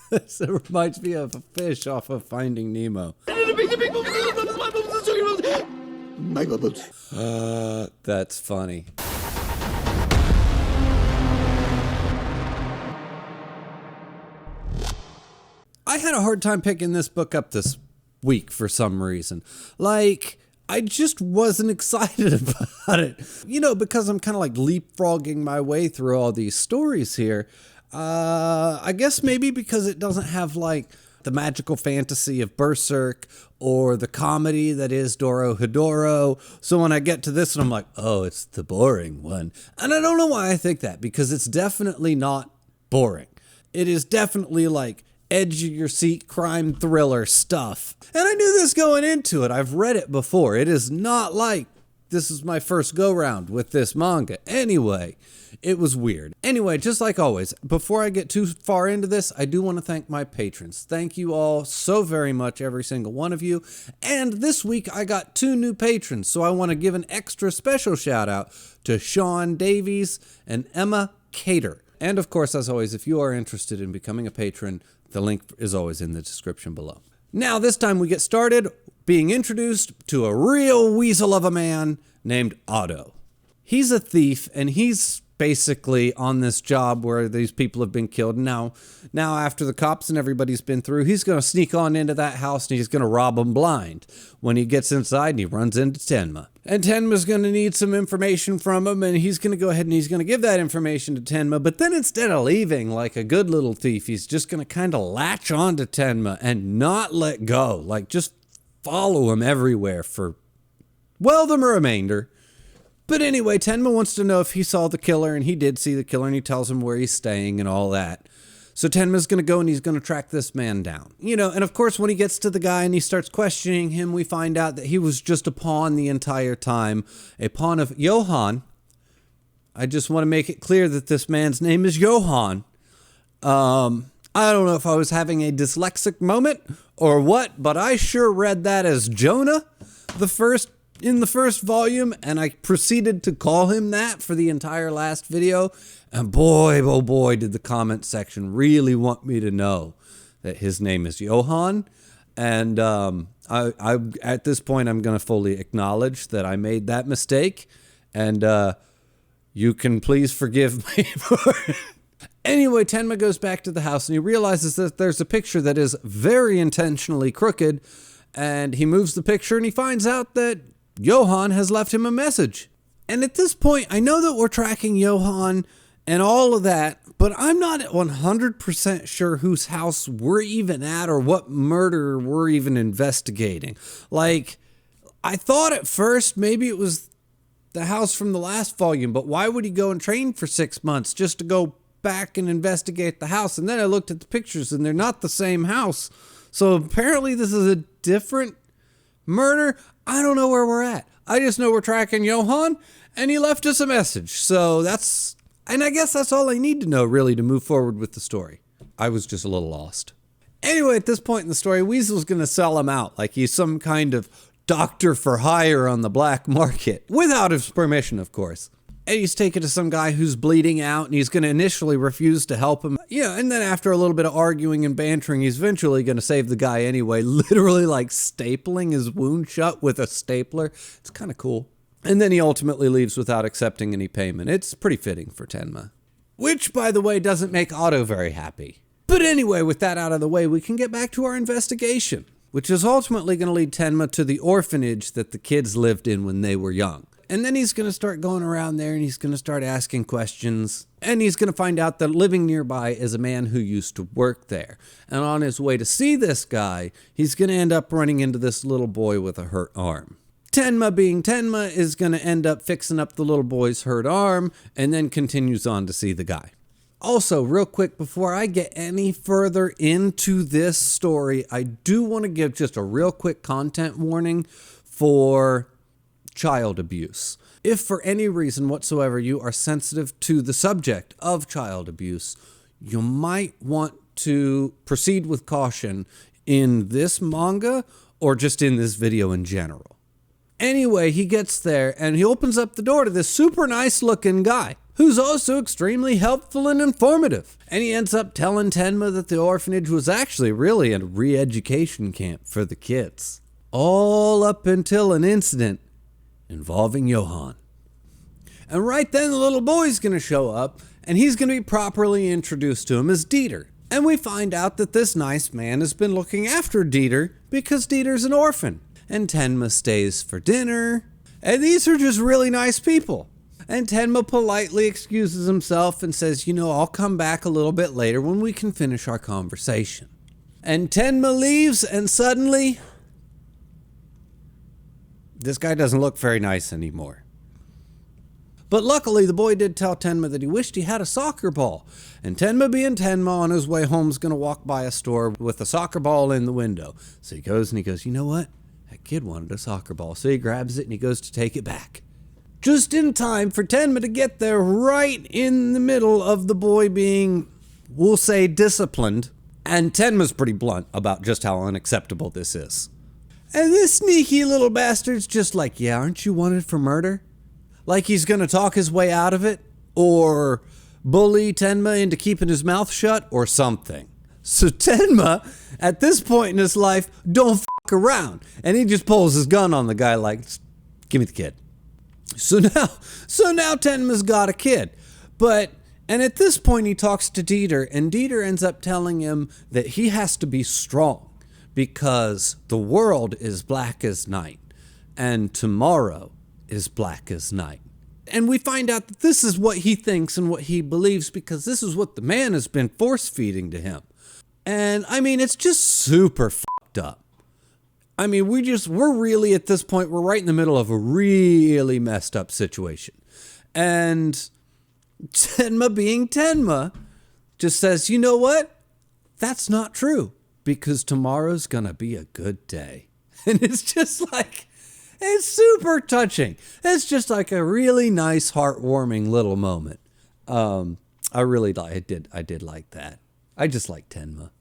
This reminds me of a fish off of Finding Nemo. That's funny. I had a hard time picking this book up this week for some reason. Like, I just wasn't excited about it. You know, because I'm kind of like leapfrogging my way through all these stories here. I guess maybe because it doesn't have like the magical fantasy of Berserk or the comedy that is Dorohedoro. So when I get to this one, I'm like, oh, it's the boring one. And I don't know why I think that, because it's definitely not boring. It is definitely like edge of your seat crime thriller stuff. And I knew this going into it. I've read it before. It is not like this is my first go round with this manga. Anyway, it was weird. Anyway, just like always, before I get too far into this, I do want to thank my patrons. Thank you all so very much, every single one of you. And this week I got 2 new patrons, so I want to give an extra special shout out to Sean Davies and Emma Cater. And of course, as always, if you are interested in becoming a patron, the link is always in the description below. Now, this time we get started being introduced to a real weasel of a man named Otto. He's a thief, and he's basically on this job where these people have been killed. Now after the cops and everybody's been through, he's going to sneak on into that house and he's going to rob them blind. When he gets inside and he runs into Tenma. And Tenma's going to need some information from him, and he's going to go ahead and he's going to give that information to Tenma. But then instead of leaving like a good little thief, he's just going to kind of latch on to Tenma and not let go. Like, just follow him everywhere for, well, the remainder. But anyway, Tenma wants to know if he saw the killer, and he did see the killer, and he tells him where he's staying and all that. So Tenma's going to go and he's going to track this man down. You know, and of course, when he gets to the guy and he starts questioning him, we find out that he was just a pawn the entire time. A pawn of Johan. I just want to make it clear that this man's name is Johan. I don't know if I was having a dyslexic moment or what, but I sure read that as Jonah in the first volume, and I proceeded to call him that for the entire last video. And boy, oh boy, did the comment section really want me to know that his name is Johan. And I at this point, I'm going to fully acknowledge that I made that mistake. And you can please forgive me for it. Anyway, Tenma goes back to the house and he realizes that there's a picture that is very intentionally crooked. And he moves the picture and he finds out that Johan has left him a message. And at this point, I know that we're tracking Johan and all of that, but I'm not 100% sure whose house we're even at or what murder we're even investigating. Like, I thought at first maybe it was the house from the last volume, but why would he go and train for 6 months just to go back and investigate the house? And then I looked at the pictures and they're not the same house. So apparently this is a different murder. I don't know where we're at. I just know we're tracking Johan and he left us a message. So and I guess that's all I need to know really to move forward with the story. I was just a little lost. Anyway, at this point in the story, Weasel's going to sell him out like he's some kind of doctor for hire on the black market, without his permission, of course. And he's taken to some guy who's bleeding out, and he's going to initially refuse to help him. Yeah, and then after a little bit of arguing and bantering, he's eventually going to save the guy anyway, literally like stapling his wound shut with a stapler. It's kind of cool. And then he ultimately leaves without accepting any payment. It's pretty fitting for Tenma. Which, by the way, doesn't make Otto very happy. But anyway, with that out of the way, we can get back to our investigation, which is ultimately going to lead Tenma to the orphanage that the kids lived in when they were young. And then he's going to start going around there and he's going to start asking questions. And he's going to find out that living nearby is a man who used to work there. And on his way to see this guy, he's going to end up running into this little boy with a hurt arm. Tenma, being Tenma, is going to end up fixing up the little boy's hurt arm and then continues on to see the guy. Also, real quick, before I get any further into this story, I do want to give just a real quick content warning for child abuse. If for any reason whatsoever you are sensitive to the subject of child abuse, you might want to proceed with caution in this manga or just in this video in general. Anyway, he gets there and he opens up the door to this super nice looking guy who's also extremely helpful and informative. And he ends up telling Tenma that the orphanage was actually really a re-education camp for the kids. All up until an incident involving Johan. And right then the little boy's going to show up, and he's going to be properly introduced to him as Dieter. And we find out that this nice man has been looking after Dieter because Dieter's an orphan. And Tenma stays for dinner. And these are just really nice people. And Tenma politely excuses himself and says, I'll come back a little bit later when we can finish our conversation. And Tenma leaves, and suddenly, this guy doesn't look very nice anymore. But luckily, the boy did tell Tenma that he wished he had a soccer ball. And Tenma, being Tenma, on his way home is going to walk by a store with a soccer ball in the window. So he goes, you know what? That kid wanted a soccer ball. So he grabs it and he goes to take it back. Just in time for Tenma to get there right in the middle of the boy being, we'll say, disciplined. And Tenma's pretty blunt about just how unacceptable this is. And this sneaky little bastard's just like, yeah, aren't you wanted for murder? Like he's going to talk his way out of it, or bully Tenma into keeping his mouth shut, or something. So Tenma, at this point in his life, don't fuck around. And he just pulls his gun on the guy like, give me the kid. So now Tenma's got a kid. And at this point he talks to Dieter, and Dieter ends up telling him that he has to be strong because the world is black as night, and tomorrow is black as night. And we find out that this is what he thinks and what he believes because this is what the man has been force-feeding to him. And I mean, it's just super fucked up. I mean, we're really at this point, we're right in the middle of a really messed up situation. And Tenma, being Tenma, just says, you know what? That's not true because tomorrow's gonna be a good day. And it's just like, it's super touching. It's just like a really nice, heartwarming little moment. I did like that. I just like Tenma.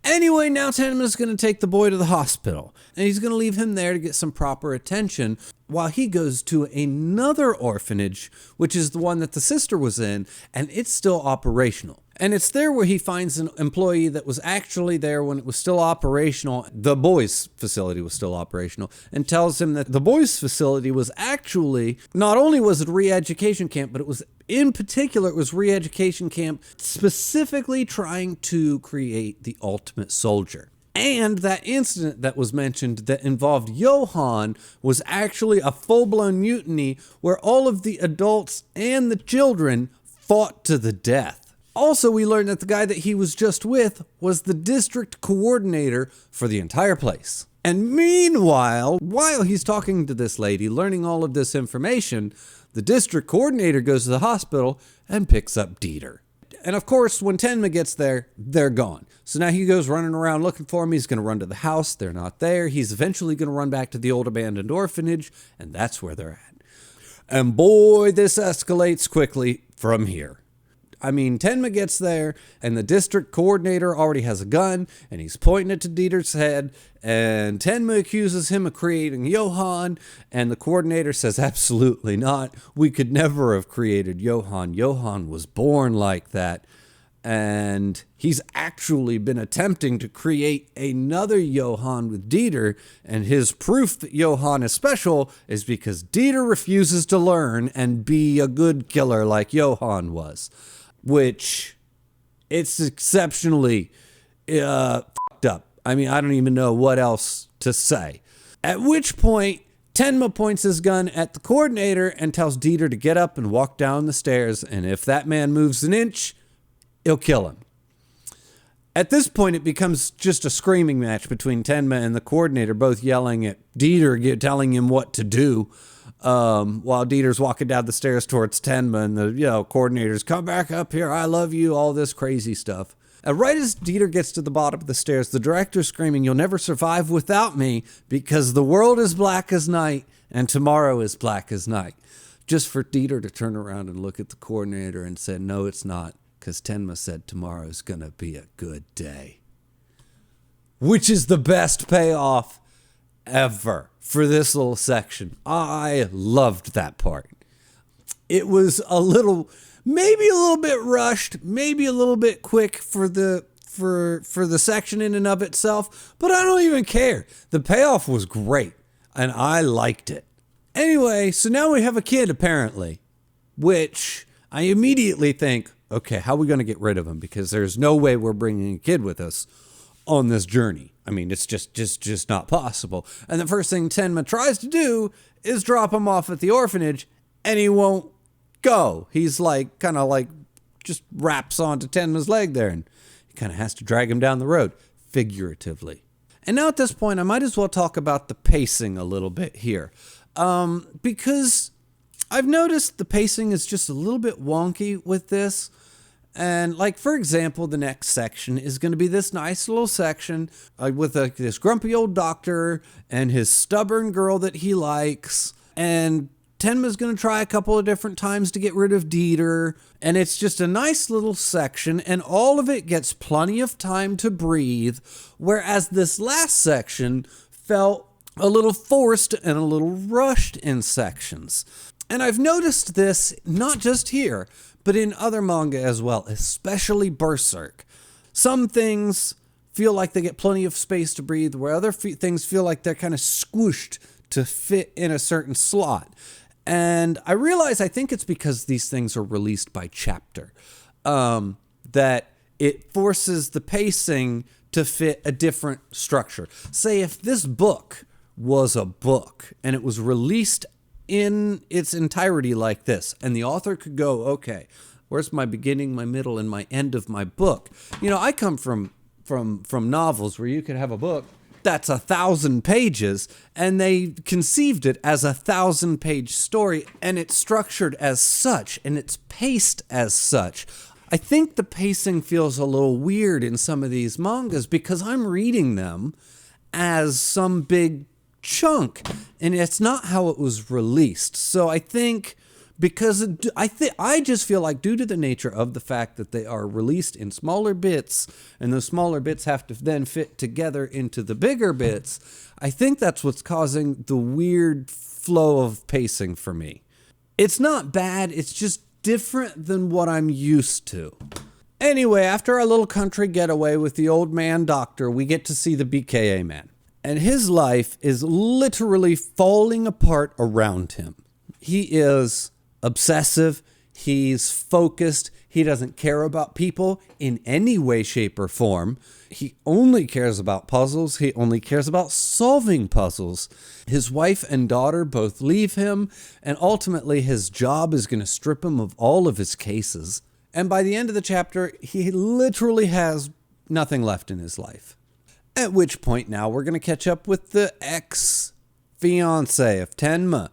Anyway, now Tenma's going to take the boy to the hospital, and he's going to leave him there to get some proper attention while he goes to another orphanage, which is the one that the sister was in, and it's still operational. And it's there where he finds an employee that was actually there when it was still operational. The boys' facility was still operational, and tells him that the boys' facility was actually, not only was it a re-education camp, but it was, in particular, it was re-education camp specifically trying to create the ultimate soldier. And that incident that was mentioned that involved Johan was actually a full-blown mutiny where all of the adults and the children fought to the death. Also, we learned that the guy that he was just with was the district coordinator for the entire place. And meanwhile, while he's talking to this lady, learning all of this information, the district coordinator goes to the hospital and picks up Dieter. And of course, when Tenma gets there, they're gone. So now he goes running around looking for him. He's going to run to the house. They're not there. He's eventually going to run back to the old abandoned orphanage, and that's where they're at. And boy, this escalates quickly from here. I mean, Tenma gets there, and the district coordinator already has a gun, and he's pointing it to Dieter's head, and Tenma accuses him of creating Johan, and the coordinator says, absolutely not. We could never have created Johan. Johan was born like that. And he's actually been attempting to create another Johan with Dieter, and his proof that Johan is special is because Dieter refuses to learn and be a good killer like Johan was. Which, it's exceptionally fucked up. I mean, I don't even know what else to say. At which point, Tenma points his gun at the coordinator and tells Dieter to get up and walk down the stairs, and if that man moves an inch, he'll kill him. At this point, it becomes just a screaming match between Tenma and the coordinator, both yelling at Dieter, telling him what to do. While Dieter's walking down the stairs towards Tenma, and the coordinators, come back up here, I love you, all this crazy stuff. And right as Dieter gets to the bottom of the stairs, the director's screaming, you'll never survive without me, because the world is black as night, and tomorrow is black as night. Just for Dieter to turn around and look at the coordinator and say, no, it's not, because Tenma said tomorrow's gonna be a good day. Which is the best payoff ever for this little section. I loved that part. It was a little Maybe a little bit rushed, maybe a little bit quick for the section in and of itself, but I don't even care. The payoff was great, and I liked it. Anyway, so now we have a kid, apparently, which I immediately think, okay, how are we going to get rid of him? Because there's no way we're bringing a kid with us on this journey. I mean, it's just not possible. And the first thing Tenma tries to do is drop him off at the orphanage, and he won't go. He's like, kind of like, just wraps onto Tenma's leg there, and he kind of has to drag him down the road, figuratively. And now at this point, I might as well talk about the pacing a little bit here. Because I've noticed the pacing is just a little bit wonky with this. And like, for example, the next section is going to be this nice little section with this grumpy old doctor and his stubborn girl that he likes. And Tenma's going to try a couple of different times to get rid of Dieter. And it's just a nice little section, and all of it gets plenty of time to breathe. Whereas this last section felt a little forced and a little rushed in sections. And I've noticed this not just here, but in other manga as well, especially Berserk. Some things feel like they get plenty of space to breathe, where other things feel like they're kind of squished to fit in a certain slot. And I realize I think it's because these things are released by chapter, that it forces the pacing to fit a different structure. Say if this book was a book and it was released in its entirety like this, and the author could go, okay, where's my beginning, my middle, and my end of my book? You know, I come from novels where you could have a book that's 1,000 pages, and they conceived it as a 1,000-page story, and it's structured as such, and it's paced as such. I think the pacing feels a little weird in some of these mangas because I'm reading them as some big chunk, and it's not how it was released. So I think because I just feel like, due to the nature of the fact that they are released in smaller bits, and those smaller bits have to then fit together into the bigger bits, I think that's what's causing the weird flow of pacing for me. It's not bad, it's just different than what I'm used to. Anyway, after our little country getaway with the old man doctor, we get to see the BKA man. And his life is literally falling apart around him. He is obsessive, he's focused, he doesn't care about people in any way, shape, or form. He only cares about puzzles, he only cares about solving puzzles. His wife and daughter both leave him, and ultimately his job is going to strip him of all of his cases. And by the end of the chapter, he literally has nothing left in his life. At which point now we're going to catch up with the ex-fiancé of Tenma.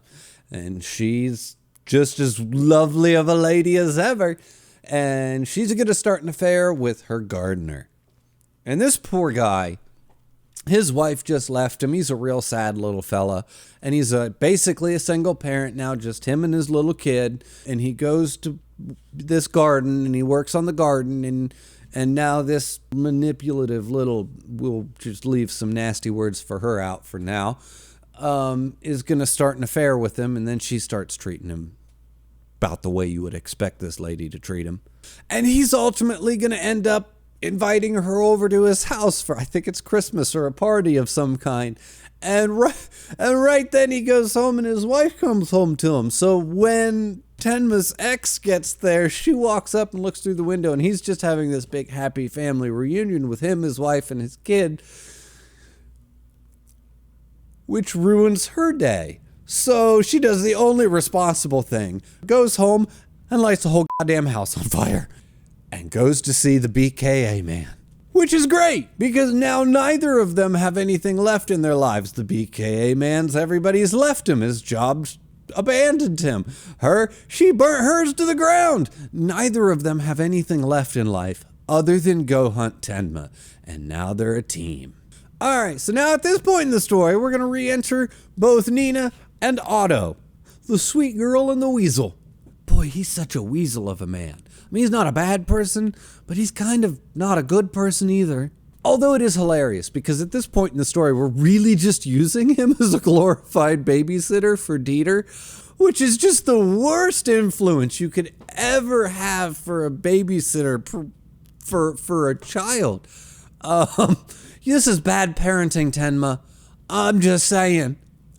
And she's just as lovely of a lady as ever. And she's going to start an affair with her gardener. And this poor guy, his wife just left him. He's a real sad little fella. And he's basically a single parent now, just him and his little kid. And he goes to this garden and he works on the garden, and now this manipulative little, we'll just leave some nasty words for her out for now, is going to start an affair with him, and then she starts treating him about the way you would expect this lady to treat him. And he's ultimately going to end up inviting her over to his house for, I think it's Christmas or a party of some kind. And right then he goes home and his wife comes home to him. So when Tenma's ex gets there, she walks up and looks through the window, and he's just having this big happy family reunion with him, his wife, and his kid, which ruins her day. So she does the only responsible thing, goes home and lights the whole goddamn house on fire, and goes to see the BKA man. Which is great, because now neither of them have anything left in their lives. The BKA man's everybody's left him, his job's abandoned him. She burnt hers to the ground. Neither of them have anything left in life other than go hunt Tenma, and now they're a team. Alright, so now at this point in the story, we're going to re-enter both Nina and Otto, the sweet girl and the weasel. Boy, he's such a weasel of a man. I mean, he's not a bad person, but he's kind of not a good person either. Although it is hilarious, because at this point in the story, we're really just using him as a glorified babysitter for Dieter, which is just the worst influence you could ever have for a babysitter for a child. This is bad parenting, Tenma. I'm just saying.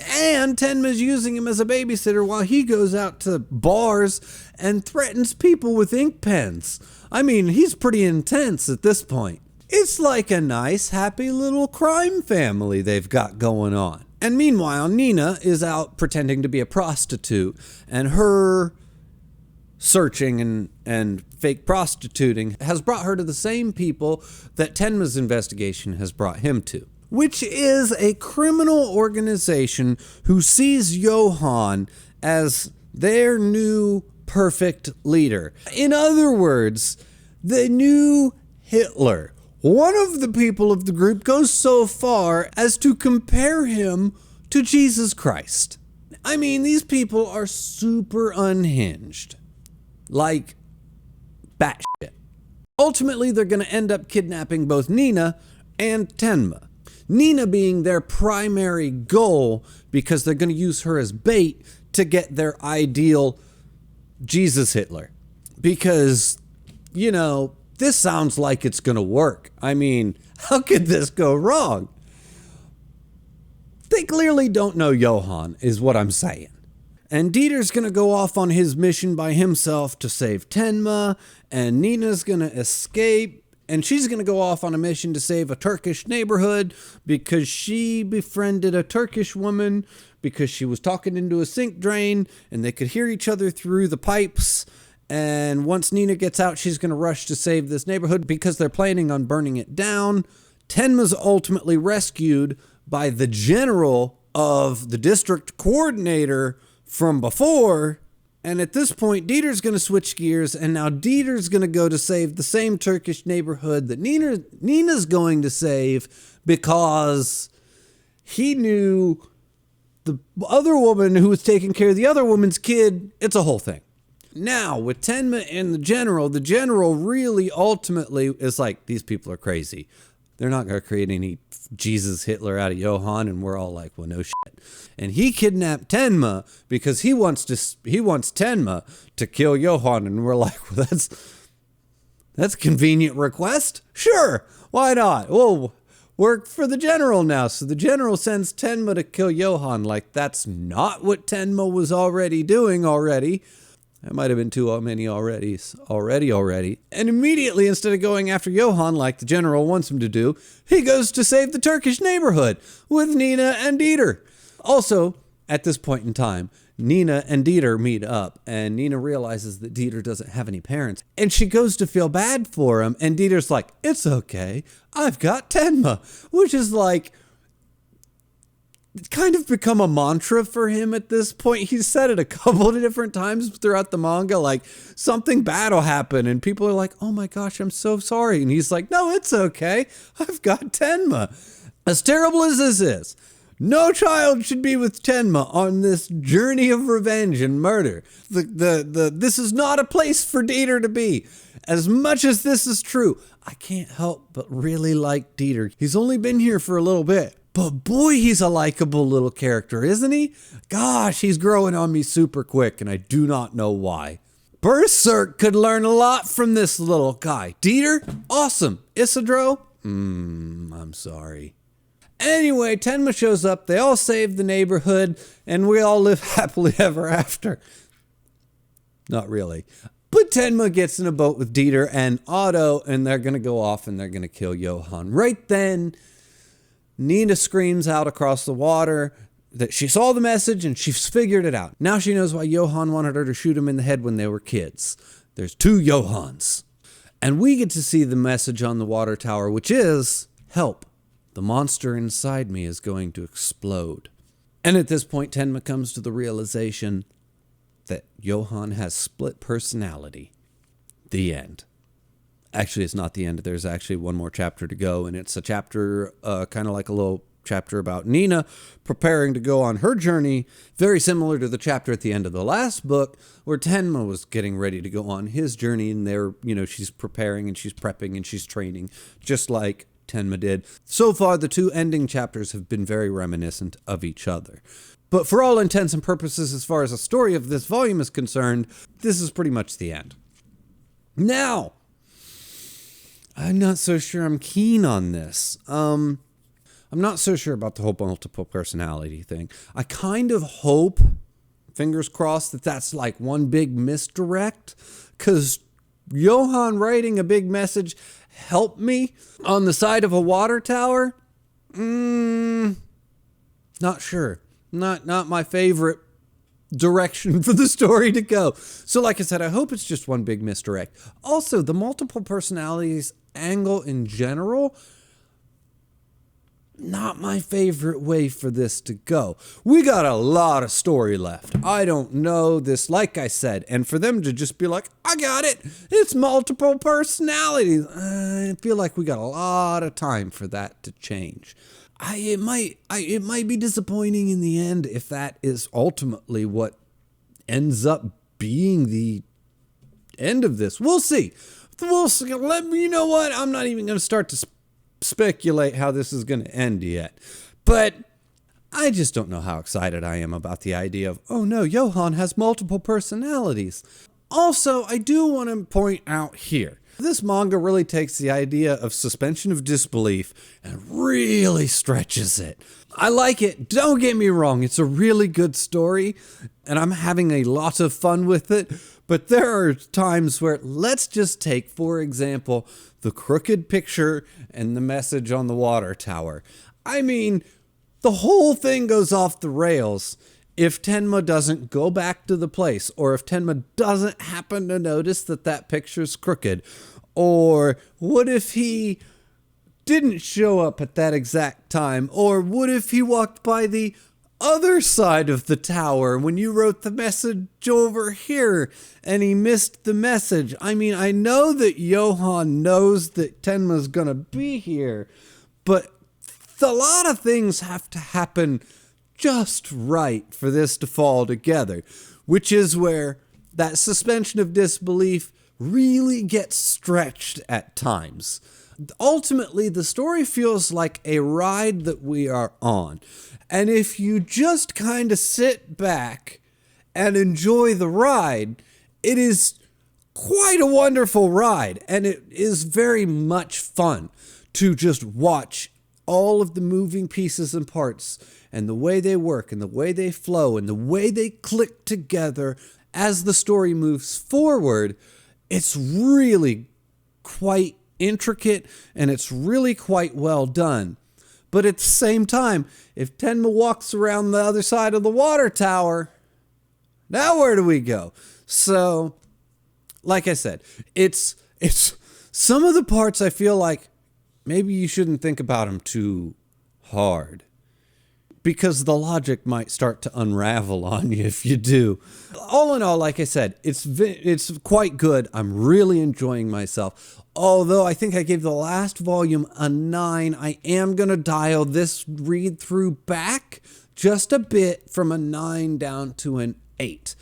And Tenma's using him as a babysitter while he goes out to bars and threatens people with ink pens. I mean, he's pretty intense at this point. It's like a nice, happy little crime family they've got going on. And meanwhile, Nina is out pretending to be a prostitute, and her searching and fake prostituting has brought her to the same people that Tenma's investigation has brought him to, which is a criminal organization who sees Johan as their new perfect leader. In other words, the new Hitler. One of the people of the group goes so far as to compare him to Jesus Christ. I mean, these people are super unhinged. Like, batshit. Ultimately, they're going to end up kidnapping both Nina and Tenma. Nina being their primary goal because they're going to use her as bait to get their ideal Jesus Hitler. Because, you know, this sounds like it's going to work. I mean, how could this go wrong? They clearly don't know Johan, is what I'm saying. And Dieter's going to go off on his mission by himself to save Tenma, and Nina's going to escape, and she's going to go off on a mission to save a Turkish neighborhood because she befriended a Turkish woman because she was talking into a sink drain, and they could hear each other through the pipes. And once Nina gets out, she's going to rush to save this neighborhood because they're planning on burning it down. Tenma's ultimately rescued by the general of the district coordinator from before. And at this point, Dieter's going to switch gears, and now Dieter's going to go to save the same Turkish neighborhood that Nina's going to save because he knew the other woman who was taking care of the other woman's kid. It's a whole thing. Now, with Tenma and the general really ultimately is like, these people are crazy. They're not going to create any Jesus Hitler out of Johan, and we're all like, well, no shit. And he kidnapped Tenma because he wants Tenma to kill Johan, and we're like, well, that's a convenient request. Sure, why not? We'll work for the general now. So the general sends Tenma to kill Johan. Like, that's not what Tenma was already doing already. That might have been too many already. And immediately, instead of going after Johan like the general wants him to do, he goes to save the Turkish neighborhood with Nina and Dieter. Also, at this point in time, Nina and Dieter meet up, and Nina realizes that Dieter doesn't have any parents, and she goes to feel bad for him, and Dieter's like, it's okay, I've got Tenma, which is like, it's kind of become a mantra for him at this point. He's said it a couple of different times throughout the manga, like something bad will happen and people are like, oh my gosh, I'm so sorry. And he's like, no, it's okay. I've got Tenma. As terrible as this is, no child should be with Tenma on this journey of revenge and murder. This is not a place for Dieter to be. As much as this is true, I can't help but really like Dieter. He's only been here for a little bit. But boy, he's a likable little character, isn't he? Gosh, he's growing on me super quick, and I do not know why. Berserk could learn a lot from this little guy. Dieter, awesome. Isidro, I'm sorry. Anyway, Tenma shows up, they all save the neighborhood, and we all live happily ever after. Not really. But Tenma gets in a boat with Dieter and Otto, and they're going to go off and they're going to kill Johan. Right then, Nina screams out across the water that she saw the message and she's figured it out. Now she knows why Johan wanted her to shoot him in the head when they were kids. There's two Johans. And we get to see the message on the water tower, which is, help. The monster inside me is going to explode. And at this point, Tenma comes to the realization that Johan has split personality. The end. Actually, it's not the end. There's actually one more chapter to go, and it's a chapter, kind of like a little chapter about Nina preparing to go on her journey, very similar to the chapter at the end of the last book, where Tenma was getting ready to go on his journey, and she's preparing, and she's prepping, and she's training, just like Tenma did. So far, the two ending chapters have been very reminiscent of each other. But for all intents and purposes, as far as the story of this volume is concerned, this is pretty much the end. Now, I'm not so sure I'm keen on this. I'm not so sure about the whole multiple personality thing. I kind of hope, fingers crossed, that that's like one big misdirect, because Johan writing a big message, help me, on the side of a water tower? Not sure. Not my favorite direction for the story to go. So like I said, I hope it's just one big misdirect. Also, the multiple personalities angle in general, not my favorite way for this to go. We got a lot of story left. I don't know this, like I said, and for them to just be like, I got it, it's multiple personalities. I feel like we got a lot of time for that to change. It might be disappointing in the end if that is ultimately what ends up being the end of this. We'll see. You know what? I'm not even going to start to speculate how this is going to end yet. But I just don't know how excited I am about the idea of, oh no, Johan has multiple personalities. Also, I do want to point out here, this manga really takes the idea of suspension of disbelief and really stretches it. I like it. Don't get me wrong. It's a really good story, and I'm having a lot of fun with it. But there are times where, let's just take, for example, the crooked picture and the message on the water tower. I mean, the whole thing goes off the rails if Tenma doesn't go back to the place, or if Tenma doesn't happen to notice that that picture's crooked. Or what if he didn't show up at that exact time? Or what if he walked by the other side of the tower when you wrote the message over here and he missed the message? I mean, I know that Johan knows that Tenma's gonna be here, but a lot of things have to happen just right for this to fall together, which is where that suspension of disbelief really gets stretched at times. Ultimately, the story feels like a ride that we are on. And if you just kind of sit back and enjoy the ride, it is quite a wonderful ride. And it is very much fun to just watch all of the moving pieces and parts and the way they work and the way they flow and the way they click together as the story moves forward. It's really quite intricate and it's really quite well done. But at the same time, if Tenma walks around the other side of the water tower, now where do we go? So, like I said, it's some of the parts I feel like maybe you shouldn't think about them too hard, because the logic might start to unravel on you if you do. All in all, like I said, it's quite good. I'm really enjoying myself. Although I think I gave the last volume a 9, I am going to dial this read through back just a bit from a 9 down to an 8.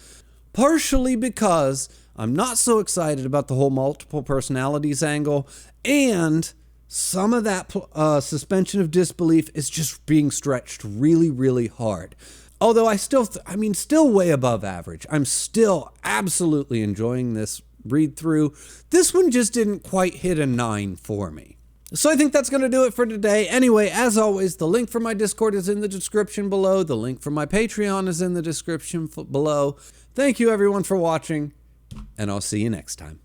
Partially because I'm not so excited about the whole multiple personalities angle, and some of that suspension of disbelief is just being stretched really, really hard. Although I still way above average. I'm still absolutely enjoying this read through. This one just didn't quite hit a 9 for me. So I think that's going to do it for today. Anyway, as always, the link for my Discord is in the description below. The link for my Patreon is in the description below. Thank you everyone for watching, and I'll see you next time.